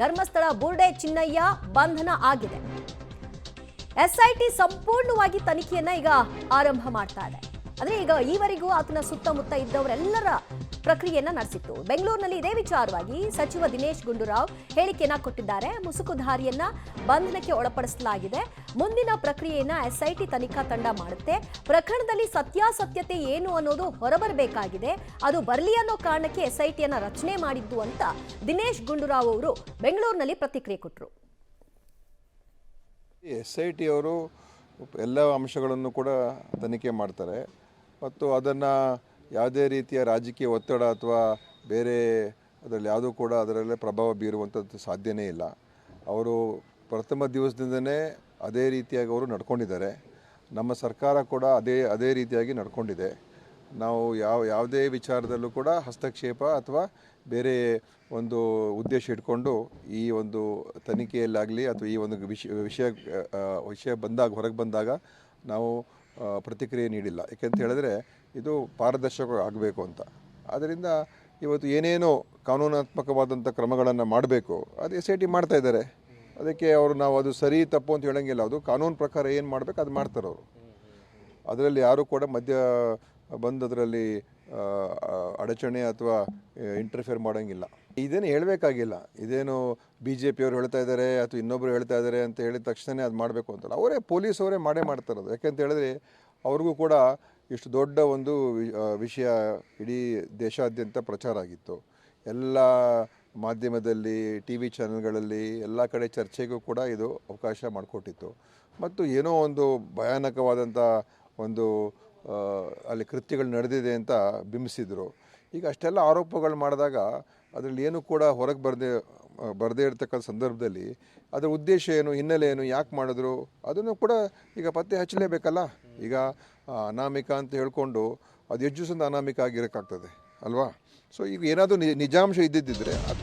ಧರ್ಮಸ್ಥಳ ಬುರ್ಡೆ ಚಿನ್ನಯ್ಯ ಬಂಧನ ಆಗಿದೆ. ಎಸ್ಐಟಿ ಸಂಪೂರ್ಣವಾಗಿ ತನಿಖೆಯನ್ನ ಈಗ ಆರಂಭ ಮಾಡ್ತಾ ಇದೆ. ಅಂದ್ರೆ ಈಗ ಈವರೆಗೂ ಆತನ ಸುತ್ತಮುತ್ತ ಇದ್ದವರೆಲ್ಲರ ಪ್ರಕ್ರಿಯೆಯನ್ನ ನಡೆಸಿತ್ತು. ಬೆಂಗಳೂರಿನಲ್ಲಿ ಇದೇ ವಿಚಾರವಾಗಿ ಸಚಿವ ದಿನೇಶ್ ಗುಂಡೂರಾವ್ ಹೇಳಿಕೆಯನ್ನ ಕೊಟ್ಟಿದ್ದಾರೆ. ಮುಸುಕುಧಾರಿಯನ್ನ ಬಂಧನಕ್ಕೆ ಒಳಪಡಿಸಲಾಗಿದೆ. ಮುಂದಿನ ಪ್ರಕ್ರಿಯೆಯನ್ನ ಎಸ್ಐಟಿ ತನಿಖಾ ತಂಡ ಮಾಡುತ್ತೆ. ಪ್ರಕರಣದಲ್ಲಿ ಸತ್ಯಾಸತ್ಯತೆ ಏನು ಅನ್ನೋದು ಹೊರಬರಬೇಕಾಗಿದೆ. ಅದು ಬರಲಿ ಅನ್ನೋ ಕಾರಣಕ್ಕೆ ಎಸ್ಐಟಿಯನ್ನ ರಚನೆ ಮಾಡಿದ್ದು ಅಂತ ದಿನೇಶ್ ಗುಂಡೂರಾವ್ ಅವರು ಬೆಂಗಳೂರಿನಲ್ಲಿ ಪ್ರತಿಕ್ರಿಯೆ ಕೊಟ್ಟರು. ಎಸ್ಐಟಿ ಅವರು ಎಲ್ಲ ಅಂಶಗಳನ್ನು ಕೂಡ ತನಿಖೆ ಮಾಡ್ತಾರೆ ಮತ್ತು ಅದನ್ನು ಯಾವುದೇ ರೀತಿಯ ರಾಜಕೀಯ ಒತ್ತಡ ಅಥವಾ ಬೇರೆ ಅದರಲ್ಲಿ ಯಾವುದೂ ಕೂಡ ಅದರಲ್ಲೇ ಪ್ರಭಾವ ಬೀರುವಂಥದ್ದು ಸಾಧ್ಯನೇ ಇಲ್ಲ. ಅವರು ಪ್ರಥಮ ದಿವಸದಿಂದನೇ ಅದೇ ರೀತಿಯಾಗಿ ಅವರು ನಡ್ಕೊಂಡಿದ್ದಾರೆ. ನಮ್ಮ ಸರ್ಕಾರ ಕೂಡ ಅದೇ ರೀತಿಯಾಗಿ ನಡ್ಕೊಂಡಿದೆ. ನಾವು ಯಾವುದೇ ವಿಚಾರದಲ್ಲೂ ಕೂಡ ಹಸ್ತಕ್ಷೇಪ ಅಥವಾ ಬೇರೆ ಒಂದು ಉದ್ದೇಶ ಇಟ್ಕೊಂಡು ಈ ಒಂದು ತನಿಖೆಯಲ್ಲಾಗಲಿ ಅಥವಾ ಈ ಒಂದು ವಿಷಯ ಹೊರಗೆ ಬಂದಾಗ ನಾವು ಪ್ರತಿಕ್ರಿಯೆ ನೀಡಿಲ್ಲ. ಏಕೆಂತ ಹೇಳಿದ್ರೆ ಇದು ಪಾರದರ್ಶಕ ಆಗಬೇಕು ಅಂತ. ಆದ್ದರಿಂದ ಇವತ್ತು ಏನೇನೋ ಕಾನೂನಾತ್ಮಕವಾದಂಥ ಕ್ರಮಗಳನ್ನು ಮಾಡಬೇಕು ಅದು SIT ಮಾಡ್ತಾ ಇದ್ದಾರೆ. ಅದಕ್ಕೆ ನಾವು ಅದು ಸರಿ ತಪ್ಪು ಅಂತ ಹೇಳೋಂಗಿಲ್ಲ. ಅದು ಕಾನೂನು ಪ್ರಕಾರ ಏನು ಮಾಡಬೇಕು ಅದು ಮಾಡ್ತಾರೆ ಅವರು. ಅದರಲ್ಲಿ ಯಾರೂ ಕೂಡ ಮಧ್ಯ ಬಂದು ಅದರಲ್ಲಿ ಅಡಚಣೆ ಅಥವಾ ಇಂಟರ್ಫಿಯರ್ ಮಾಡೋಂಗಿಲ್ಲ. ಇದೇನು ಹೇಳಬೇಕಾಗಿಲ್ಲ. ಇದೇನು BJP ಅವರು ಹೇಳ್ತಾ ಇದ್ದಾರೆ ಅಥವಾ ಇನ್ನೊಬ್ಬರು ಹೇಳ್ತಾ ಇದ್ದಾರೆ ಅಂತ ಹೇಳಿದ ತಕ್ಷಣ ಅದು ಮಾಡಬೇಕು ಅಂತಲ್ಲ. ಅವರೇ ಪೊಲೀಸವರೇ ಮಾಡ್ತಾರದು. ಯಾಕೆಂತ ಹೇಳಿದ್ರೆ ಅವ್ರಿಗೂ ಕೂಡ ಇಷ್ಟು ದೊಡ್ಡ ಒಂದು ವಿಷಯ ಇಡೀ ದೇಶಾದ್ಯಂತ ಪ್ರಚಾರ ಆಗಿತ್ತು. ಎಲ್ಲ ಮಾಧ್ಯಮದಲ್ಲಿ, TV ಚಾನೆಲ್ಗಳಲ್ಲಿ ಎಲ್ಲ ಕಡೆ ಚರ್ಚೆಗೂ ಕೂಡ ಇದು ಅವಕಾಶ ಮಾಡಿಕೊಟ್ಟಿತ್ತು. ಮತ್ತು ಏನೋ ಒಂದು ಭಯಾನಕವಾದಂಥ ಒಂದು ಅಲ್ಲಿ ಕೃತ್ಯಗಳು ನಡೆದಿದೆ ಅಂತ ಬಿಂಬಿಸಿದರು. ಈಗ ಅಷ್ಟೆಲ್ಲ ಆರೋಪಗಳು ಮಾಡಿದಾಗ ಅದರಲ್ಲಿ ಏನು ಕೂಡ ಹೊರಗೆ ಬರದೇ ಇರತಕ್ಕಂಥ ಸಂದರ್ಭದಲ್ಲಿ ಅದರ ಉದ್ದೇಶ ಏನು, ಹಿನ್ನೆಲೆ ಏನು, ಯಾಕೆ ಮಾಡಿದ್ರು ಅದನ್ನು ಕೂಡ ಈಗ ಪತ್ತೆ ಹಚ್ಚಲೇಬೇಕಲ್ಲ. ಈಗ ಅನಾಮಿಕ ಅಂತ ಹೇಳ್ಕೊಂಡು ಅದು ಎಷ್ಟು ದಿವಸದಿಂದ ಅನಾಮಿಕ ಆಗಿರೋಕ್ಕಾಗ್ತದೆ ಅಲ್ವಾ? ಸೊ ಈಗ ಏನಾದರೂ ನಿಜಾಂಶ ಇದ್ದಿದ್ದರೆ ಅದು